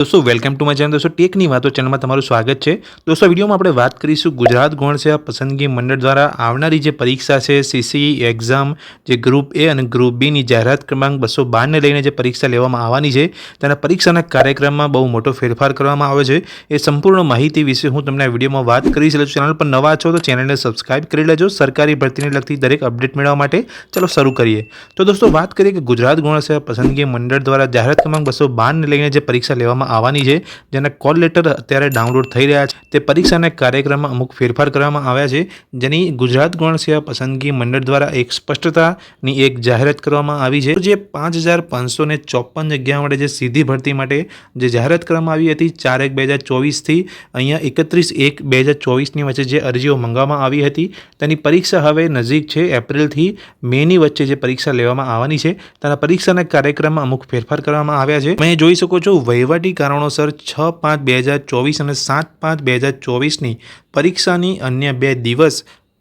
दोस्तों welcome to my channel. दोस्तों टेकनी वातो चैनल में तमाરું स्वागत है। दोस्तों वीडियो में આપણે વાત કરીશું ગુજરાત ગૌણ સેવા પસંદગી મંડળ દ્વારા આવનારી જે પરીક્ષા છે સીસી એક્ઝામ જે ગ્રુપ એ અને ગ્રુપ બી ની જાહેરાત ક્રમાંક 212 ને લઈને જે પરીક્ષા લેવામાં આવવાની છે તેના પરીક્ષાના કાર્યક્રમમાં બહુ મોટો ફેરફાર કરવામાં આવ્યો છે। એ સંપૂર્ણ માહિતી વિશે હું તમને આ વિડિયોમાં વાત કરીશ। એટલે ચેનલ પર નવા છો તો ચેનલને સબસ્ક્રાઇબ કરી લેજો સરકારી ભરતીને લગતી દરેક અપડેટ મેળવવા માટે। ચલો શરૂ કરીએ। તો દોસ્તો વાત કરીએ કે ગુજરાત ગૌણ સેવા પસંદગી મંડળ દ્વારા જાહેરાત ક્રમાંક 212 ને લઈને જે પરીક્ષા લેવામાં આવવાની છે જેના કોલ લેટર અત્યારે ડાઉનલોડ થઈ રહ્યા છે। તે પરીક્ષાના કાર્યક્રમમાં અમુક ફેરફાર કરવામાં આવ્યા છે જેની ગુજરાત ગૌણ સેવા પસંદગી મંડળ દ્વારા એક સ્પષ્ટતાની એક જાહેરાત કરવામાં આવી છે। જે 5554 જગ્યા માટે જે સીધી ભરતી માટે જે જાહેરાત કરવામાં આવી હતી 4/1/2024 થી અહીંયા 31/1/2024 ની વચ્ચે જે અરજીઓ મંગાવવામાં આવી હતી તેની પરીક્ષા હવે નજીક છે। એપ્રિલ થી મે ની વચ્ચે જે પરીક્ષા લેવામાં આવવાની છે તેના પરીક્ષાના કાર્યક્રમમાં અમુક ફેરફાર કરવામાં આવ્યા છે। તમે જોઈ શકો છો વહીવટી કારણોસર 6/5/2024 અને 7/5/2024 પરીક્ષાની અન્ય 2 દિવસ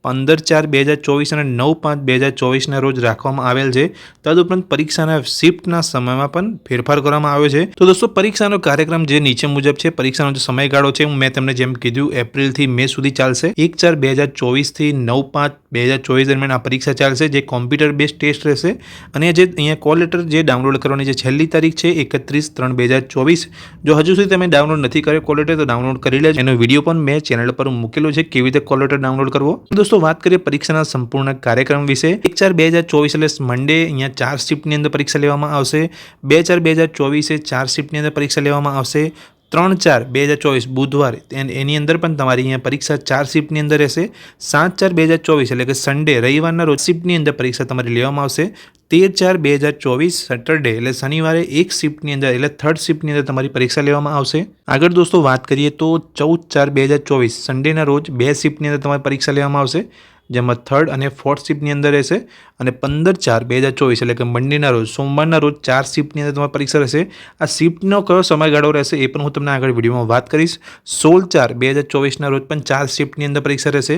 15/4/2024 અને 9/5/2024 રોજ રાખવામાં આવેલ છે। તદુપરાંત પરીક્ષાના શિફ્ટના સમયમાં પણ ફેરફાર કરવામાં આવ્યો છે। તો દોસ્તો પરીક્ષાનો કાર્યક્રમ જે નીચે મુજબ છે। પરીક્ષાનો જે સમયગાળો છે મેં તમને જેમ કીધું એપ્રિલથી મે સુધી ચાલશે। 1/4/2024 થી 9/5/2024 દરમિયાન આ પરીક્ષા ચાલશે જે કોમ્પ્યુટર બેઝ ટેસ્ટ રહેશે। અને જે અહીંયા કોલ લેટર જે ડાઉનલોડ કરવાની જે છેલ્લી તારીખ છે 31/3/2024। જો હજુ સુધી તમે ડાઉનલોડ નથી કર્યો કોલ લેટર તો ડાઉનલોડ કરી લેજો। એનો વિડીયો પણ મેં ચેનલ પર મૂકેલો છે કેવી રીતે કોલ લેટર ડાઉનલોડ કરવો। दोस्तों बात करिए परीक्षा संपूर्ण कार्यक्रम विषय 1/4/2024 એટલે મંડે અહીંયા 4 શિફ્ટની અંદર પરીક્ષા લેવામાં આવશે। 2/4/2024 4 શિફ્ટની અંદર પરીક્ષા લેવામાં આવશે। 3/4/2024 બુધવાર એની અંદર પણ તમારી અહીંયા પરીક્ષા 4 શિફ્ટની અંદર રહેશે। 7/4/2024 એટલે કે સન્ડે રવિવારના રોજ શિફ્ટની અંદર પરીક્ષા તમારી લેવામાં આવશે। 13/4/2024 સેટરડે એટલે શનિવારે એક શિફ્ટની અંદર એટલે થર્ડ શિફ્ટની અંદર તમારી પરીક્ષા લેવામાં આવશે। આગળ દોસ્તો વાત કરીએ તો 14/4/2024 સન્ડેના રોજ 2 શિફ્ટની અંદર તમારી પરીક્ષા લેવામાં આવશે જેમાં થર્ડ અને ફોર્થ શિફ્ટની અંદર રહેશે। અને 15/4/2024 એટલે કે મંડેના રોજ સોમવારના રોજ 4 શિફ્ટની અંદર તમારી પરીક્ષા રહેશે। આ શિફ્ટનો કયો સમયગાળો રહેશે એ પણ હું તમને આગળ વિડીયોમાં વાત કરીશ। 16/4/2024ના રોજ પણ 4 શિફ્ટની અંદર પરીક્ષા રહેશે।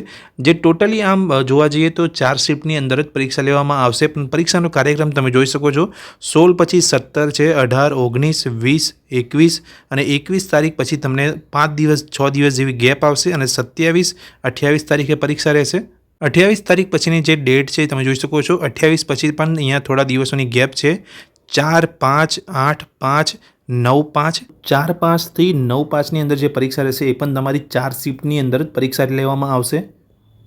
જે ટોટલી આમ જોવા જઈએ તો 4 શિફ્ટની અંદર જ પરીક્ષા લેવામાં આવશે। પણ પરીક્ષાનો કાર્યક્રમ તમે જોઈ શકો છો 16 પછી 17 છે 18 19 20 21 અને 21 તારીખ પછી તમને 5 દિવસ 6 દિવસ જેવી ગેપ આવશે અને 27 28 તારીખે પરીક્ષા રહેશે। 28 તારીખ પછીની જે ડેટ છે તમે જોઈ શકો છો 28 પછી પણ અહીંયા થોડા દિવસોની ગેપ છે 4 5 8 5 9 5 4 5 થી 9 5ની અંદર જે પરીક્ષા રહેશે એ પણ તમારી 4 શિફ્ટની અંદર જ પરીક્ષા લેવામાં આવશે।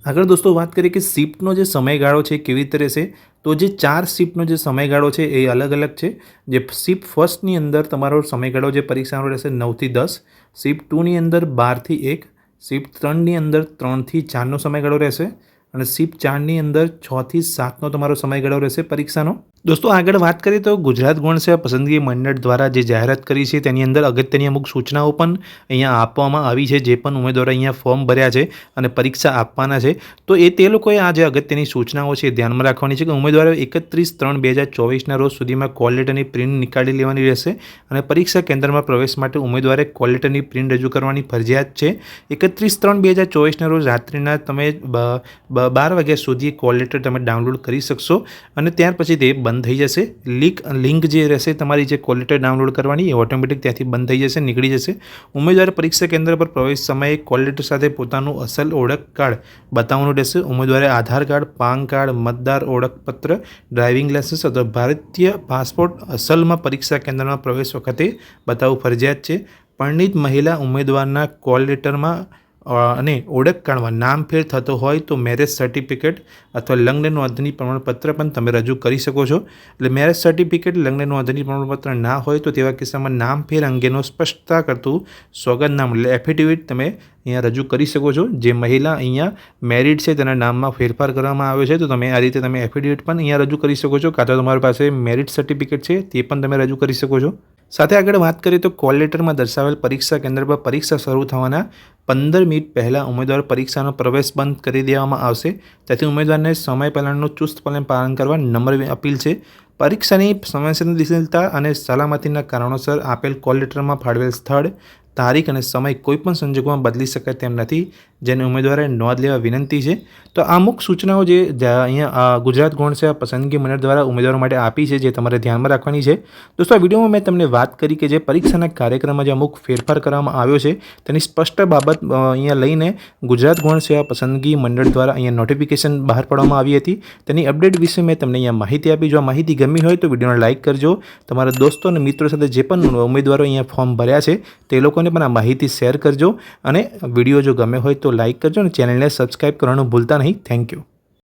આગળ દોસ્તો વાત કરીએ કે શિફ્ટનો જે સમયગાળો છે કેવી રીતે રહેશે તો જે 4 શિફ્ટનો જે સમયગાળો છે એ અલગ અલગ છે। જે શિફ્ટ ફર્સ્ટની અંદર તમારો સમયગાળો જે પરીક્ષાનો રહેશે 9 થી 10, શિફ્ટ 2ની અંદર 12 થી 1, શિફ્ટ 3ની અંદર 3 થી 4નો સમયગાળો રહેશે અને શિફ્ટ 4ની અંદર 6 થી 7નો તમારો સમયગાળો રહેશે પરીક્ષાનો। દોસ્તો આગળ વાત કરીએ તો ગુજરાત ગૌણ સેવા પસંદગી મંડળ દ્વારા જે જાહેરાત કરી છે તેની અંદર અગત્યની અમુક સૂચનાઓ પણ અહીંયા આપવામાં આવી છે। જે પણ ઉમેદવારો અહીંયા ફોર્મ ભર્યા છે અને પરીક્ષા આપવાના છે તો એ તે લોકોએ આ જે અગત્યની સૂચનાઓ છે ધ્યાનમાં રાખવાની છે કે ઉમેદવારોએ 31/3/2024ના રોજ સુધીમાં કોલ લેટરની પ્રિન્ટ નીકાળી લેવાની રહેશે અને પરીક્ષા કેન્દ્રમાં પ્રવેશ માટે ઉમેદવારે કોલ લેટરની પ્રિન્ટ રજૂ કરવાની ફરજિયાત છે। 31/3/2024ના રોજ રાત્રિના તમે 12 વાગ્યા સુધી કોલ લેટર તમે ડાઉનલોડ કરી શકશો અને ત્યાર પછી તે બંધ થઈ જશે। લિંક જે રહેશે તમારી જે કોલ લેટર ડાઉનલોડ કરવાની એ ઓટોમેટિક ત્યાંથી બંધ થઈ જશે નીકળી જશે। ઉમેદવારે પરીક્ષા કેન્દ્ર પર પ્રવેશ સમયે કોલ લેટર સાથે પોતાનું અસલ ઓળખ કાર્ડ બતાવવાનું રહેશે। ઉમેદવારે આધાર કાર્ડ પાન કાર્ડ મતદાર ઓળખપત્ર ડ્રાઇવિંગ લાયસન્સ અથવા ભારતીય પાસપોર્ટ અસલમાં પરીક્ષા કેન્દ્રમાં પ્રવેશ વખતે બતાવવું ફરજિયાત છે। પરિણીત મહિલા ઉમેદવારના કોલ લેટરમાં અને ઓળખ કાર્ડમાં નામ ફેર થતો હોય તો મેરેજ સર્ટિફિકેટ અથવા લગ્ન નોંધણી પ્રમાણપત્ર પણ તમે રજૂ કરી શકો છો। એટલે મેરેજ સર્ટિફિકેટ લગ્ન નોંધણી પ્રમાણપત્ર ના હોય તો તેવા કિસ્સામાં નામ ફેર અંગેનો સ્પષ્ટતા કરતું સોગંદનામું એટલે એફિડેવિટ તમે અહીંયા રજૂ કરી શકો છો। જે મહિલા અહીંયા મેરિડ છે તેના નામમાં ફેરફાર કરવામાં આવ્યો છે તો તમે આ રીતે તમે એફિડેવિટ પણ અહીંયા રજૂ કરી શકો છો કાં તો તમારી પાસે મેરિડ સર્ટિફિકેટ છે તે પણ તમે રજૂ કરી શકો છો। સાથે આગળ વાત કરીએ તો કોલ લેટરમાં દર્શાવેલ પરીક્ષા કેન્દ્ર પર પરીક્ષા શરૂ થવાના 15 મિનિટ પહેલાં ઉમેદવાર પરીક્ષાનો પ્રવેશ બંધ કરી દેવામાં આવશે। તેથી ઉમેદવારને સમય પહેલાંનું ચુસ્તપણે પાલન કરવા નમ્ર અપીલ છે। પરીક્ષાની સંવેદનશીલતા અને સલામતીના કારણોસર આપેલ કોલ લેટરમાં ફાળવેલ સ્થળ તારીખ અને સમય કોઈપણ સંજોગોમાં બદલી શકાય તેમ નથી, જેને ઉમેદવારે નોંધ લેવા વિનંતી છે। તો આ અમુક સૂચનાઓ જે અહીંયા ગુજરાત ગૌણ સેવા પસંદગી મંડળ દ્વારા ઉમેદવારો માટે આપી છે, જે તમારે ધ્યાનમાં રાખવાની છે। દોસ્તો, આ વિડીયોમાં મેં તમને વાત કરી કે જે પરીક્ષાના કાર્યક્રમમાં જે અમુક ફેરફાર કરવામાં આવ્યો છે તેની સ્પષ્ટ બાબત અહીંયા લઈને ગુજરાત ગૌણ સેવા પસંદગી મંડળ દ્વારા અહીંયા નોટિફિકેશન બહાર પાડવામાં આવી હતી। તેની અપડેટ વિશે મેં તમને અહીંયા માહિતી આપી। જો આ માહિતી ગમી હોય તો વિડીયોને લાઇક કરજો। તમારા દોસ્તો અને મિત્રો સાથે જે પણ ઉમેદવારો અહીંયા ફોર્મ ભર્યા છે તે લોકોને પણ આ માહિતી શેર કરજો, અને વિડીયો જો ગમે હોય તો લાઇક કરજો અને ચેનલને સબસ્ક્રાઈબ કરવાનું ભૂલતા નહીં। Thank you.